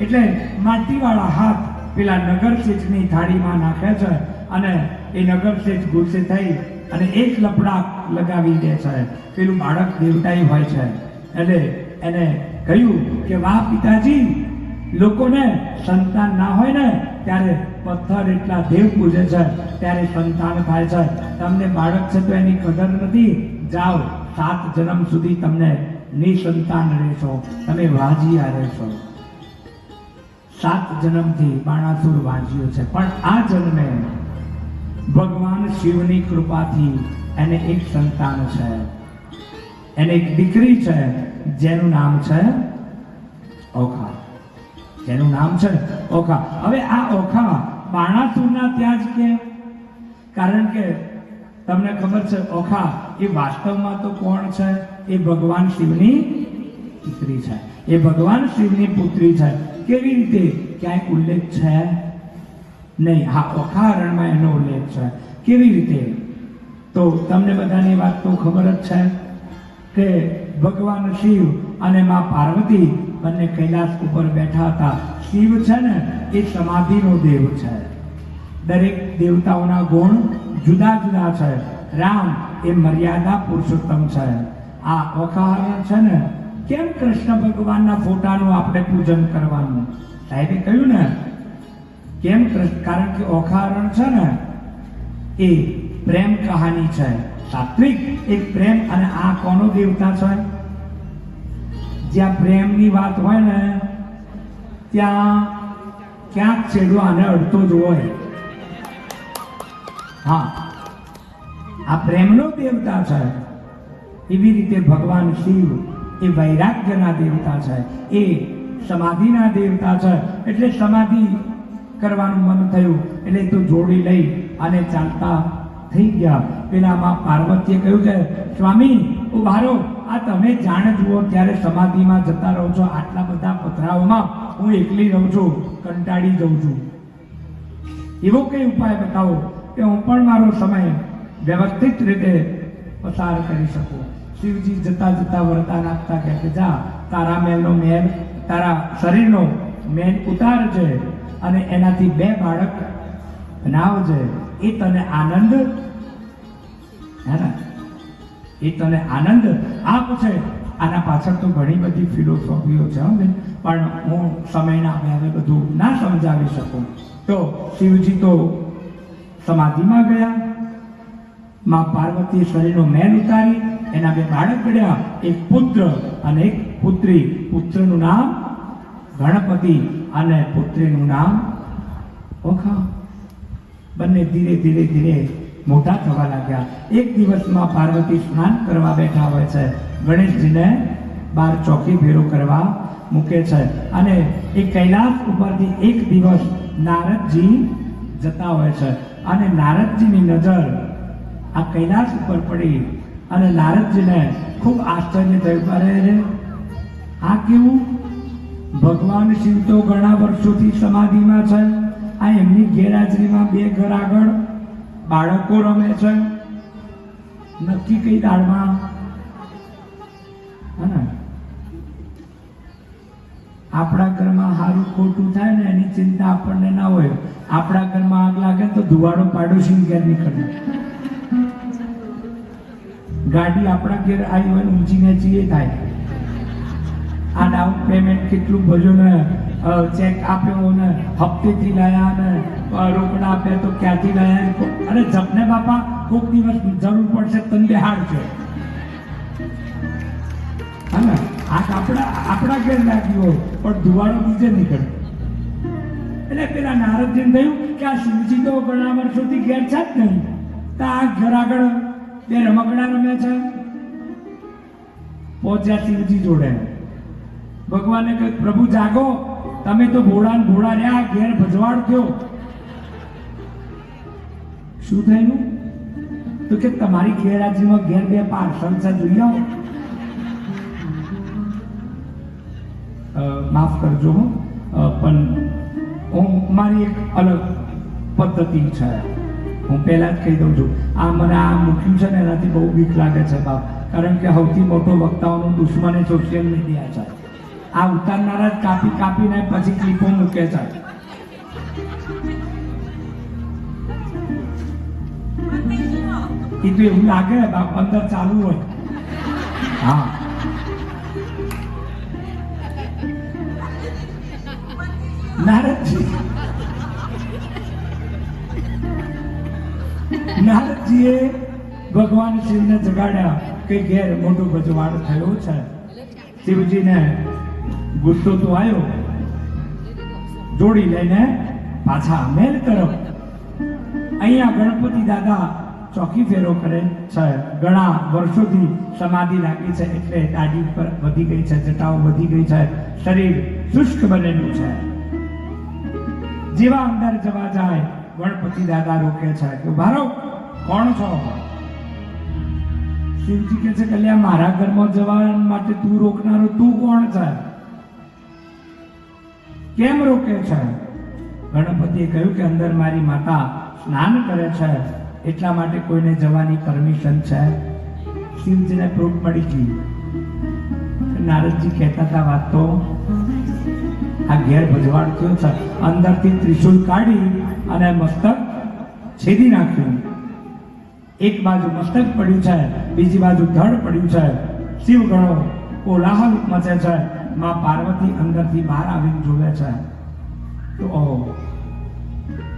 એટલે માટીવાળા હાથ પેલા નગર શેઠની થાળીમાં નાખે છે અને એ નગર શેઠ ગુસ્સે થઈ અને એક લપડાક લગાવી દે છે. પેલું બાળક દેવતાઈ હોય છે એટલે એને કહ્યું કે વાહ પિતાજી, લોકોને સંતાન ના હોય ને ત્યારે પથ્થર એટલા દેવ પૂજે છે, ત્યારે સંતાન થાય છે. તમને બાળક છે તો એની કદર નથી. જાઓ, 7 જન્મ સુધી તમને નિસંતાન રહેશો, તમે વાજિયા રહેશો. 7 જન્મથી બાણાસુર વાંચ્યો છે, પણ આ જન્મે ભગવાન શિવની કૃપાથી એને એક સંતાન છે. એને એક દીકરી છે જેનું નામ છે ઓખા. જેનું નામ છે ઓખા. હવે આ ઓખા બાણાસુરના ત્યાં જ કેમ? કારણ કે તમને ખબર છે ઓખા એ વાસ્તવમાં તો કોણ છે? એ ભગવાન શિવની દીકરી છે. એ ભગવાન શિવની પુત્રી છે. કેવી રીતે? ક્યાંય ઉલ્લેખ છે નહીં. હા, ઓખા હરણમાં એનો ઉલ્લેખ છે. કેવી રીતે? તો તમને બધાની વાત તો ખબર જ છે કે ભગવાન શિવ અને માં પાર્વતી બંને કૈલાસ ઉપર બેઠા હતા. શિવ છે ને એ સમાધિનો દેવ છે. દરેક દેવતાઓના ગુણ જુદા જુદા છે. રામ એ મર્યાદા પુરુષોત્તમ છે. આ ઓખા હરણ છે ને, કેમ કૃષ્ણ ભગવાનના ફોટાનું આપણે પૂજન કરવાનું? સાહેબે કહ્યું ને કેમ? કારણ કે ઓખા હરણ છે ને એ પ્રેમ કહાની છે, સાત્વિક એક પ્રેમ. અને આ કોનો દેવતા છે? જ્યાં પ્રેમની વાત હોય ને ત્યાં ક્યાંક છેડો આને અડતો જ હોય. હા, આ પ્રેમનો દેવતા છે. એવી રીતે ભગવાન શિવ એ વૈરાગ્યના દેવતા છે, એ સમાધિના દેવતા છે. એટલે સમાધિ કરવાનું મન થયું એટલે તો જોડી લઈ અને ચાલતા થઈ ગયા. પેલામાં પાર્વતીએ કહ્યું કે સ્વામી ઉભા રહો, આ તમે જાણ જુઓ ત્યારે સમાધિમાં જતા રહો છો. આટલા બધા પથરાઓમાં હું એકલી રહું છું, કંટાળી જઉં છું. એવો કઈ ઉપાય બતાવો કે હું પણ મારો સમય વ્યવસ્થિત રીતે પસાર કરી શકું. શિવજી જતા જતા વરદાન આપતા કહે કે જા, તારા મેલનો મેલ, તારા શરીરનો મેલ ઉતારજે અને એનાથી 2 બાળક બનાવજે. એ તને આનંદ હે ને, એ તને આનંદ આપશે. આના પાછળ તો ઘણી બધી ફિલોસોફીઓ છે પણ હું સમયના અભાવે બધું ના સમજાવી શકું. તો શિવજી તો સમાધિમાં ગયા. માં પાર્વતી શરીરનો મેલ ઉતારી એના 2 બાળક ઘડ્યા, એક પુત્ર અને એક પુત્રી. પુત્રનું નામ ગણપતિ અને પુત્રીનું નામ ઓખા. બંને ધીરે ધીરે ધીરે મોટા થવા લાગ્યા. એક દિવસમાં પાર્વતી સ્નાન કરવા બેઠા હોય છે. ગણેશજીને બહાર ચોકી ભેરો કરવા મૂકે છે અને એ કૈલાસ ઉપરથી એક દિવસ નારદજી જતા હોય છે અને નારદજીની નજર આ કૈલાસ ઉપર પડી અને નારદજીને ખૂબ આશ્ચર્ય થયું. અરે આ કેવું? ભગવાન શિવ તો ઘણા વર્ષોથી સમાધિમાં છે. આ એમની ગેરહાજરીમાં 2 ઘર આગળ બાળકો રમે છે. નક્કી કઈ દાળમાં આપણા ઘરમાં સારું ખોટું થાય ને એની ચિંતા આપણને ના હોય. આપણા ઘરમાં આગ લાગે તો ધુવાડો પાડોશી ઘેર નીકળે. ગાડી આપણા ઘેર આવી હોય ઊંચીને ચીએ થાય. આ ડાઉન પેમેન્ટ કેટલું ભર્યું ને, ચેક આપ્યો ને, હપ્તેથી લાયા ને, રોકડા આપ્યા તો ક્યાંથી લાયા? અરે જપને બાપા, કોઈક દિવસ જરૂર પડશે તને બેહાડ છે. હા ને, આગ આપણા ઘેર લાગ્યો પણ ધુવાડો બીજે નીકળે. એટલે પેલા નારદજીને થયું કે આ શિવજી તો ઘણા વર્ષોથી ઘેર છે જ નહીં, તો આ ઘર આગળ 2 રમકડા રમે છે. પહોંચ્યા શિવજી જોડે. ભગવાને કહ્યું પ્રભુ જાગો, તમે તો ભોળા ભોળા રહ્યા, ઘેર ભજવાડ થયો. શું થયું? તો કે તમારી ગેરહાજરીમાં ઘેર 2 પાર્સલ છે, જોઈ આવો. માફ કરજો હું પણ હું મારી એક અલગ પદ્ધતિ છે. હું પહેલા જ કહી દઉં છું, આ મને આ મૂક્યું છે ને એનાથી બહુ બીક લાગે છે બાપ, કારણ કે સૌથી મોટો વક્તાઓનો દુશ્મન એ સોશિયલ મીડિયા છે. આ ઉતારનારા જ કાપી કાપીને પછી ક્લિપો મૂકે છે. એ તો એવું લાગે બાપ અંદર ચાલુ હોય. હા નારદજીએ ભગવાન શિવને જગાડ્યા કે ઘેર મોટો ભજવાડ થયો છે. શિવજીને ગુસ્સો તો આવ્યો, જોડી લઈને પાછા મહેલ તરફ. અહીંયા ગણપતિ દાદા ચોકી ફેરો કરે છે. ઘણા વર્ષોથી સમાધિ લાગી છે એટલે દાઢી પર વધી ગઈ છે, જટાઓ વધી ગઈ છે, શરીર શુષ્ક બનેલું છે. જેવા અંદર જવા જાય ગણપતિ દાદા રોકે છે કે ભારો કોણ છો? શિવજી કહે છે કે લ્યા મારા ઘરમાં જવા માટે તું રોકનારો તું કોણ છે? કેમ રોકે છે? ગણપતિએ કહ્યું કે અંદર મારી માતા સ્નાન કરે છે એટલા માટે કોઈને જવાની પરમિશન છે. શિવજીને પ્રૂફ મળી ગઈ. નારદજી કહેતા હતા વાત તો આ ઘેર ભજવાડ થયો છે. અંદરથી ત્રિશુલ કાઢી અને મસ્તક છેદી નાખ્યું. એક બાજુ મસ્તક પડ્યું છે, બીજી બાજુ ધડ પડ્યું છે. શિવ ગણો કોલાહલ મચે છે. માં પાર્વતી અંદરથી બહાર આવીને જોવે છે તો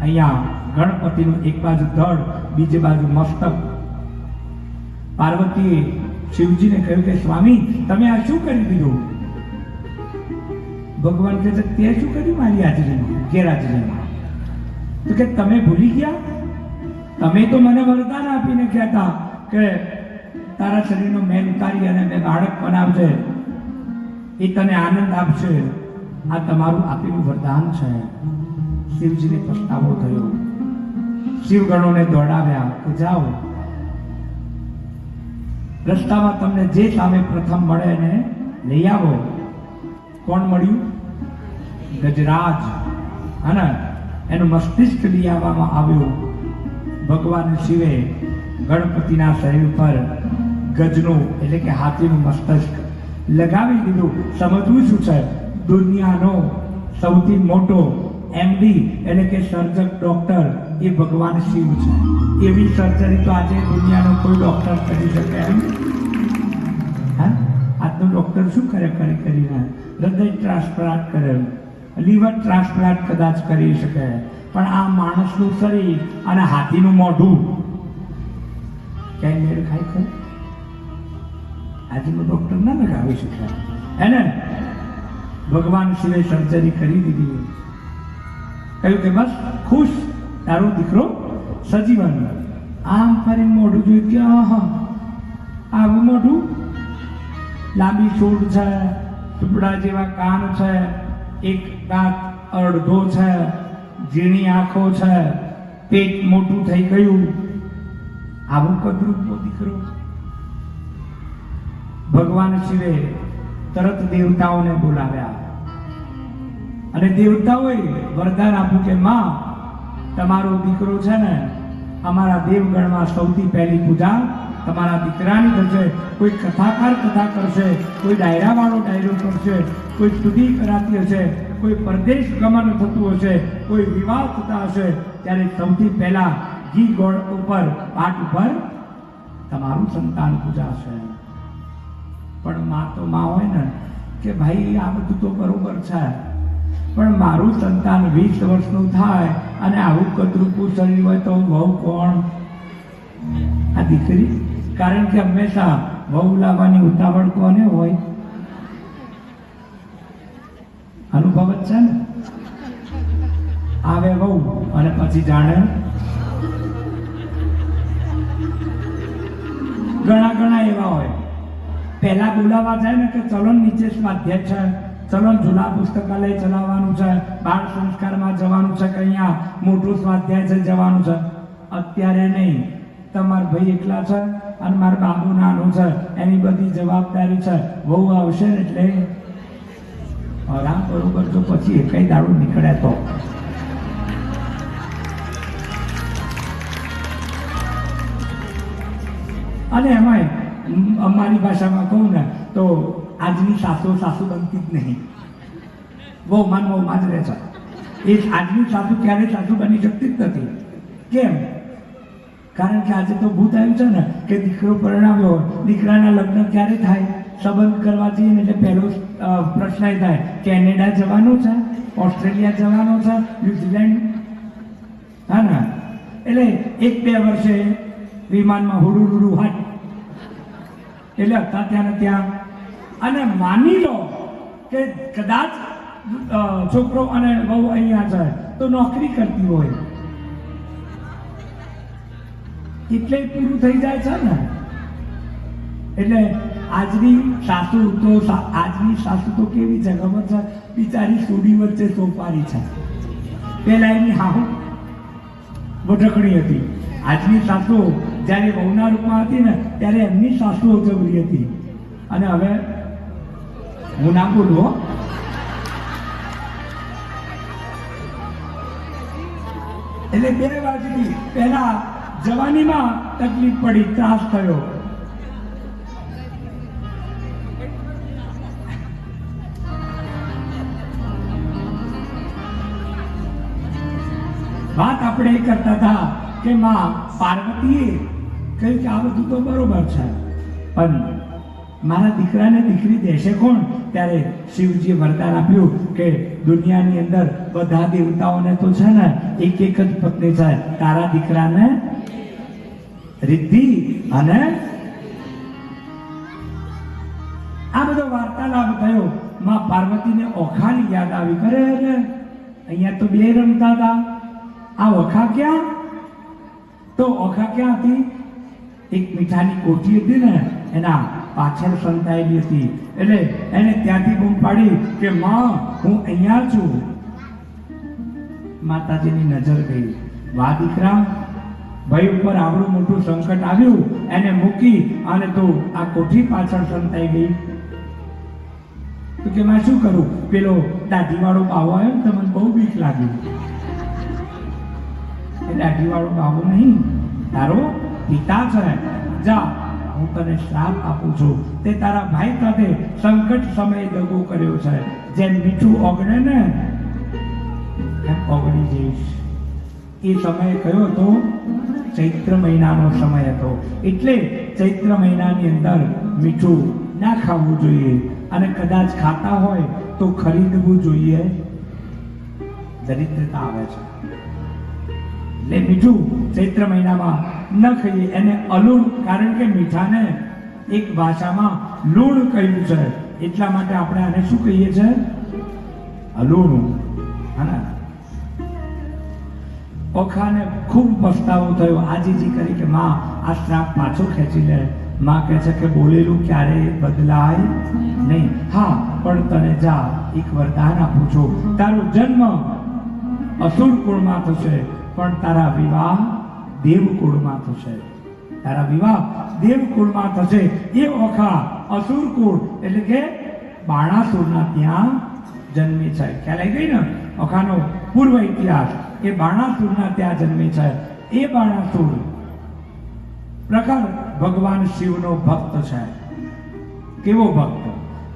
અહીંયા ગણપતિનું એક બાજુ ધડ, બીજી બાજુ મસ્તક. પાર્વતીએ શિવજીને કહ્યું કે સ્વામી તમે આ શું કરી દીધું? ભગવાન કહે છે તે શું કર્યું મારી હાજરીમાં, ગેરહાજરીમાં? તો કે તમે ભૂલી ગયા? તમે તો મને વરદાન આપીને કહેતા કે તારા શરીરનો મેલ ઉતારી અને બે બાળક બનાવજે, એ તને આનંદ આપશે. આ તમારું આપેલું વરદાન છે. શિવજીને પસ્તાવો થયો. શિવગણોને દોડાવ્યા કે જાઓ, રસ્તામાં તમને જે સામે પ્રથમ મળે એને લઈ આવો. કોણ મળ્યું? ગજરાજ. અને એનું મસ્તિષ્ક લઈ આવવામાં આવ્યું. ભગવાન શિવે ગણપતિના શરીર પર ગજનું એટલે કે હાથીનું મસ્તિષ્ક લગાવી દીધું. સમજવું શું છે? દુનિયાનો સૌથી મોટો એમડી એટલે કે સર્જક ડોક્ટર એ ભગવાન શિવ છે. એવી સર્જરી તો આજે દુનિયાનો કોઈ ડોક્ટર કરી શકે એમ? હા, આજનો ડોક્ટર શું કરે કરીને? હૃદય ટ્રાન્સપ્લાન્ટ કરે, લીવર ટ્રાન્સપ્લાન્ટ કદાચ કરી શકે, પણ આ માણસનું શરીર અને હાથીનું મોઢું ક્યાંય મેળ ખાય છે? આજનો ડોક્ટર ના લગાવી શકે એને. ભગવાન શિવે સર્જરી કરી દીધી. કહ્યું કે બસ ખુશ, તારો દીકરો સજીવન. આમ ફરી મોઢું જોયું કે આવું મોઢું, લાંબી સૂંઢ છે, ટુકડા જેવા કાન છે, એક દાંત અડધો છે, ઝીણી આંખો છે, પેટ મોટું થઈ ગયું. આવું કદરૂપનો દીકરો. ભગવાન શિવે તરત દેવતાઓને બોલાવ્યા અને દેવતાઓએ વરદાન આપ્યું કે માં, તમારો દીકરો છે ને, અમારા દેવગણમાં સૌથી પહેલી પૂજા તમારા દીકરાની થશે. કોઈ કથાકાર કથા કરશે, કોઈ ડાયરાવાળો ડાયરો કરશે, કોઈ સ્તુતિ કરાતી હશે, કોઈ પરદેશ ગમન થતું હશે, કોઈ વિવાહ થતા હશે, ત્યારે સૌથી પહેલા ઘી ગોળ ઉપર પાટ ઉપર તમારું સંતાન પૂજાશે. પણ માં તો માં હોય ને કે ભાઈ આ બધું તો બરોબર છે, પણ મારું સંતાન 20 વર્ષનું થાય અને આવું કદરૂપું શરીર હોય તો વહુ કોણ? આ દીકરી. કારણ કે હંમેશા વહુ લાવવાની ઉતાવળ કોને હોય? અનુભવ જ છે ને. આવે વહુ અને પછી જાણે ઘણા એવા હોય, પહેલા બોલાવા જાય ને કે ચલો નીચે સ્વાધ્યાય છે, ચલો ઝુલા પુસ્તકાલય ચલાવવાનું છે, બાળ સંસ્કારમાં જવાનું છે, કે અહીંયા મોટું સ્વાધ્યાય છે જવાનું છે. અત્યારે નહીં, તમારા ભાઈ એકલા છે અને મારા બાબુ નાનો છે, એની બધી જવાબદારી છે. વહુ આવશે ને એટલે રામ બરોબર જો પછી એકઈ દારૂ નીકળે તો અને એમાંય અમારી ભાષામાં કહું ને તો આજની સાસુ બનતી જ નહીં, બહુ માન જ રહે છે. એ આજની સાસુ ક્યારેય સાસુ બની શકતી જ નથી. કેમ? કારણ કે આજે તો ભૂત આવ્યું છે ને કે દીકરો પરણાવ્યો હોય, દીકરાના લગ્ન ક્યારે થાય? સંબંધ કરવા જઈએ ને એટલે પહેલો પ્રશ્ન એ થાય કેનેડા જવાનું છે, ઓસ્ટ્રેલિયા જવાનું છે, ન્યુઝીલેન્ડ, હા ને? એટલે 1-2 વર્ષે વિમાનમાં હુડુડુડુ હાટ એટલે હતા ત્યાં ને ત્યાં. અને માની લો કે કદાચ છોકરો અને વહુ અહીંયા છે તો નોકરી કરતી હોય એટલે પૂરું થઈ જાય છે ને. એટલે આજની સાસુ તો કેવી છે ખબર છે? બિચારી સુડી વચ્ચે સોપારી છે. પેલા એની હાહુ બટકણી હતી. આજની સાસુ જ્યારે વહુના રૂપમાં હતી ને ત્યારે એમની સાસુ જબરી હતી. અને હવે હું ના બોલું, એટલે 2 બાજુથી પહેલા જવાનીમાં તકલીફ પડી, ત્રાસ થયો. વાત આપણે એ કરતા હતા કે માં પાર્વતીએ કહ્યું કે આ બધું તો બરોબર છે, પણ મારા દીકરાને દીકરી દેશે કોણ? ત્યારે શિવજીએ વરદાન આપ્યું કે દુનિયાની અંદર બધા દેવતાઓને તો છે ને એક જ પત્ની છે, તારા દીકરાને રિદ્ધિ અને આ બધો વાર્તાલાપ થયો. માં પાર્વતીને ઓખાની યાદ આવી. કરે અહીંયા તો 2 રમતા હતા, આ ઓખા ક્યાં? તો ઓખા ક્યાં હતી? એક મીઠાની કોઠી હતી ને એના પાછળ સંતાયેલી હતી. એટલે એને ત્યાંથી બૂમ પાડી કે માં હું અહીંયા છું. માતાજીની નજર ગઈ, વાહ દીકરા, ભાઈ ઉપર આવડું મોટું સંકટ આવ્યું, એને મૂકી અને તું આ કોઠી પાછળ સંતાઈ ગઈ. તો કે માં શું કરું? પેલો દાઢીવાળો બાવો આવ્યો ને તમને બહુ બીક લાગી. એ દાઢીવાળો બાવો નહીં, તારો પિતા છે. જા, હું તને શ્રાપ આપું છું, તે તારા ભાઈ સાથે સંકટ સમયે દગો કર્યો છે. જેમ મીઠું ઓગળે ને એમ ઓગળી જઈશ. એ સમય કયો હતો? ચૈત્ર મહિનાનો સમય હતો. એટલે ચૈત્ર મહિનાની અંદર મીઠું ના ખાવું જોઈએ, અને કદાચ ખાતા હોય તો ખરીદવું જોઈએ. દરિદ્રતા આવે છે એટલે મીઠું ચૈત્ર મહિનામાં ન ખાઈએ. એને અલૂણ, કારણ કે મીઠાને એક ભાષામાં લૂણ કહ્યું છે, એટલા માટે આપણે આને શું કહીએ છીએ? અલૂણ. હા, ઓખાને ખૂબ પસ્તાવો થયો. આજીજી કરી કે માં આ શ્રાપ પાછો ખેંચી લે. માં કહે છે કે બોલેલું ક્યારેય બદલાય નહીં. હા, પણ તને જા એક વરદાન આપું છું. તારો જન્મ અસુર કુળમાં થશે, પણ તારા વિવાહ દેવકુળમાં થશે. તારા વિવાહ દેવકુળમાં થશે. એ ઓખા અસુર કુળ એટલે કે બાણાસુરના ત્યાં જન્મી છે. ખ્યાલ આવી ગઈ ને ઓખાનો પૂર્વ ઇતિહાસ? એ બાણાસુરના ત્યાં જન્મી છે. એ બાણાસુર પ્રખર ભગવાન શિવનો ભક્ત છે. કેવો ભક્ત?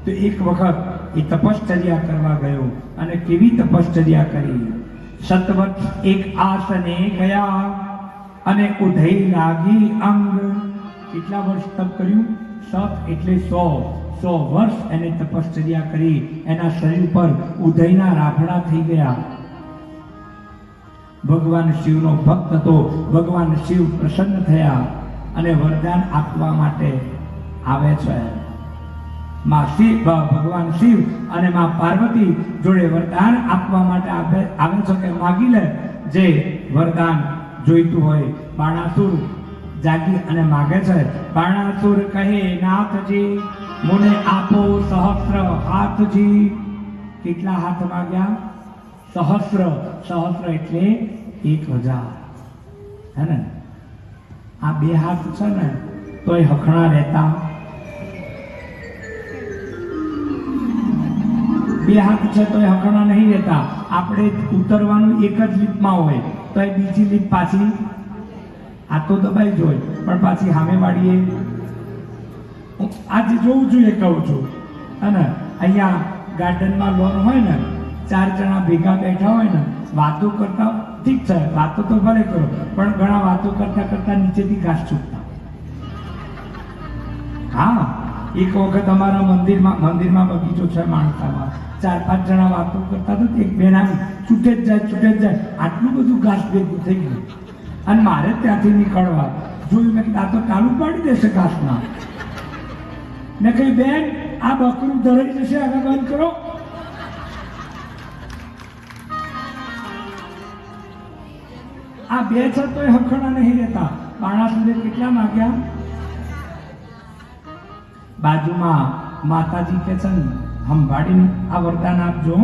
તો એક વખત એ તપશ્ચર્યા કરવા ગયો. અને કેવી તપશ્ચર્યા કરી? 7 વર્ષ એક આસને ગયા અને ઉધઈ લાગી અંગ. કેટલા વર્ષ તપ કર્યું? 7 એટલે 100 વર્ષ એને તપશ્ચર્યા કરી. એના શરીર પર ઉધઈના રાફડા થઈ ગયા. ભગવાન શિવનો ભક્ત હતો. ભગવાન શિવ પ્રસન્ન થયા અને વરદાન આપવા માટે આવે છે. ભગવાન શિવ અને માં પાર્વતી જોડે વરદાન આપવા માટે આવે છે કે માગી લે જે વરદાન જોઈતું હોય. બાણાસુર જાગી અને માગે છે. બાણાસુર કહે નાથજી મને આપો સહસ્ત્ર હાથજી. કેટલા હાથ માગ્યા? સહસ્ત્ર. સહસ્ત્ર એટલે 1000. હે ને? આ 2 હાથ છે ને તોય હખણા રહેતા. 2 બે હાથ છે તો એ હકણા નહીં રહેતા. આપણે ઉતરવાનું એક જ લીપમાં હોય તો એ બીજી લીપ પાછી હાથ તો દબાઈ જ હોય પણ પાછી સામે વાળીએ આજે જોવું જોઈએ કહું છું. અને અહીંયા ગાર્ડનમાં લોન હોય ને 4 જણા ભેગા બેઠા હોય ને વાતો કરતા ઠીક છે વાતો તો ભલે કરો પણ ઘણા વાતો કરતા કરતા નીચેથી ઘાસ છૂટતા. હા એક વખત અમારા મંદિરમાં બગીચો છે માણસામાં 4-5 જણા વાતો કરતા તો એક બેન આવી છૂટે જ જાય આટલું બધું ઘાસ ભેગું થઈ ગયું અને મારે ત્યાંથી નીકળવા જોયું મેં કીધું આ તો ચાલુ પાડી દેશે ઘાસના. મેં કહ્યું બેન આ બકરું ધરાઈ જશે હવે બંધ કરો. આ બે છે તો એ હખણા નહીં રહેતા. બાણાસુરે કેટલા માગ્યા? બાજુમાં માતાજી કે છે ને સંભાળીને આ વરદાન આપજો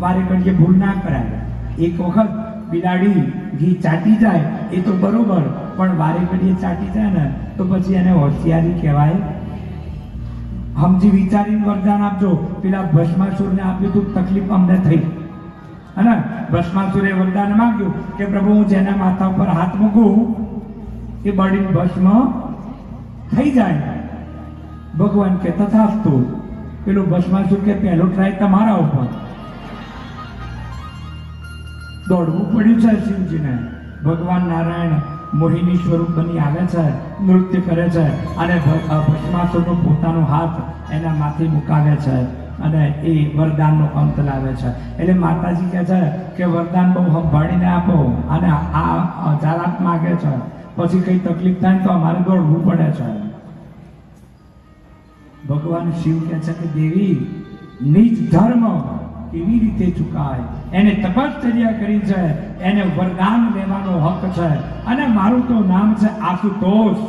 વારે ઘડીએ ભૂલ ના કરાય. એક વખત બિલાડી ઘી ચાટી જાય એ તો બરોબર પણ વારે ઘડીએ ચાટી જાય ને તો પછી એને હોશિયારી કહેવાય. સમજી વિચારીને વરદાન આપજો. પેલા ભસ્માસુરને આપ્યું તું તકલીફ અમને થઈ અને ભસ્માસુરે વરદાન માંગ્યું કે પ્રભુ હું જેના માથા ઉપર હાથ મૂકું એ બળીને ભસ્મ થઈ જાય. ભગવાન કે તથાસ્તુ. પેલું ભસ્માસુર કે પહેલો ટ્રાય તમારા ઉપર. દોડવું પડ્યું છે શિવજીને. ભગવાન નારાયણ મોહિની સ્વરૂપ બની આવે છે, નૃત્ય કરે છે અને ભસ્માસુરનો પોતાનો હાથ એના માથે મુકાવે છે અને એ વરદાનનો અંત લાવે છે. એટલે માતાજી કહે છે કે વરદાન બહુ સંભાળીને આપો અને આ જારાત માગે છે પછી કઈ તકલીફ થાય તો અમારે દોડવું પડે છે. ભગવાન શિવ કહે છે કે દેવી નિજ ધર્મ કેવી રીતે ચૂકાય? એને તપશ્ચર્યા કરી છે, એને વરદાન લેવાનો હક છે અને મારું તો નામ છે આશુતોષ.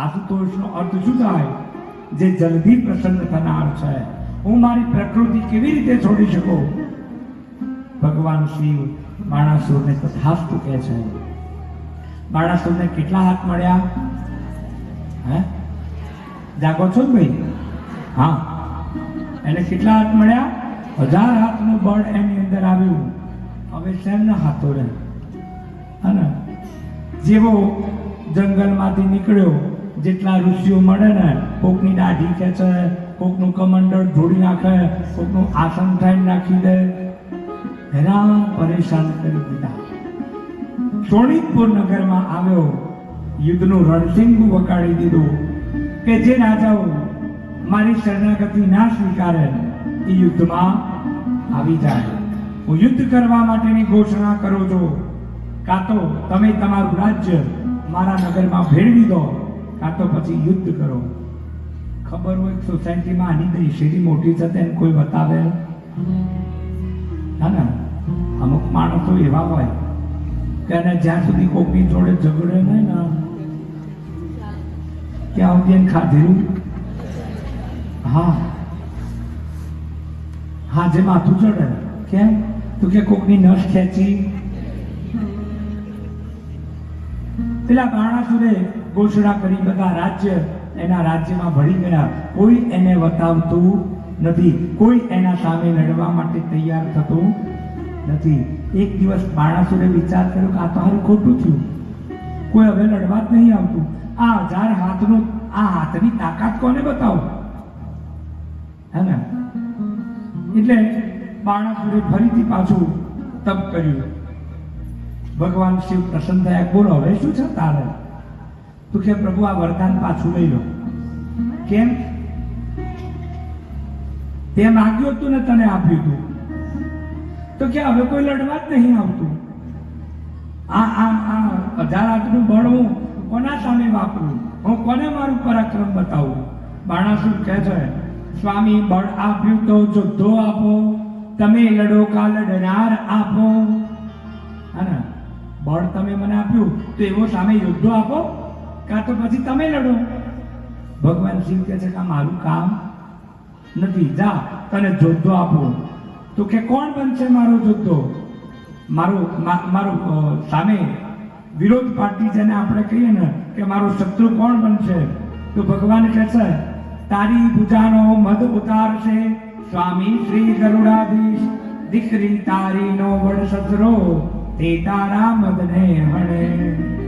આશુતોષનો અર્થ શું થાય? જે જલ્દી પ્રસન્ન થનાર છે. હું મારી પ્રકૃતિ કેવી રીતે છોડી શકું? ભગવાન શિવ બાણાસુરને તથાસ્તુ કહે છે. બાણાસુરને કેટલા હાથ મળ્યા? હે જાગો છો ભાઈ? હા એને કેટલા હાથ મળ્યા? 1000 હાથનું બળ એની અંદર આવ્યું. હવે શેમના હાથો રહે? અને જેવો જંગલમાંથી નીકળ્યો જેટલા ઋષિઓ મળે ને કોકની દાઢી ખેંચે, કોકનું કમંડળ ધોડી નાખે, કોકનું આસન થાય નાખી દે, હેરાન પરેશાન કરી દીધા. શોણિતપુર નગરમાં આવ્યો, યુદ્ધનું રણસિંગું વગાડી દીધું કે જે રાજાઓ મારી શરણાગતિ ના સ્વીકારે એ યુદ્ધમાં આવી જાય. હું યુદ્ધ કરવા માટેની ઘોષણા કરું છું. કાં તો તમે તમારું રાજ્ય મારા નગરમાં ભેળવી દો કાં તો પછી યુદ્ધ કરો. ખબર હોય સોસાયટીમાં આની કઈ શેરી મોટી છે તેને કોઈ બતાવે હા ને? અમુક માણસો એવા હોય કે એને જ્યાં સુધી કોકની જોડે ઝઘડે નહીં ને ત્યાં સુધી એને ખાધેલું હા જે માથું ચડે. કેમ? તો કે કોકની નસ ખેંચી. પેલા બાણાસુરે ઘોષણા કરી બધા રાજ્ય એના રાજ્યમાં ભળી ગયા. કોઈ એને વતાવતું નથી, કોઈ એના સામે લડવા માટે તૈયાર થતું નથી. એક દિવસ બાણાસુરે વિચાર કર્યો કે આ તો હારું ખોટું થયું, કોઈ હવે લડવા જ નહીં આવતું. આ 1000 હાથનું આ હાથની તાકાત કોને બતાવો? હે ને? એટલે બાણાસુરે ફરીથી પાછું તપ કર્યું. ભગવાન શિવ પ્રસન્ન થયા. બોલો હવે શું છે તારે? તું કે પ્રભુ આ વરદાન પાછું લઈ લો. કેમ? તે માગ્યું હતું ને તને આપ્યું હતું. તો કે હવે કોઈ લડવા જ નહીં આવતું. આ 1000 હાથનું બળ હું કોના સામે વાપરું? હું કોને મારું પરાક્રમ બતાવું? બાણાસુર કહે છે સ્વામી બળ આપ્યું તો જોધો આપો, તમે લડો કા લડનાર આપો. હા બળ તમે મને આપ્યું તો એવો સામે યોદ્ધો આપો કાં તો પછી તમે લડો. ભગવાન શિવ કહે છે કે મારું કામ નથી, જા તને જોધો આપો. તો કે કોણ બનશે મારો જોધો? મારું સામે વિરોધ પાર્ટી જેને આપણે કહીએ ને કે મારો શત્રુ કોણ બનશે? તો ભગવાન કહે છે તારી પૂજાનો મદ ઉતારશે સ્વામી શ્રી ગરુડાધીશ દીકરી તારીનો વડ સસરો તે તારા મદને હણે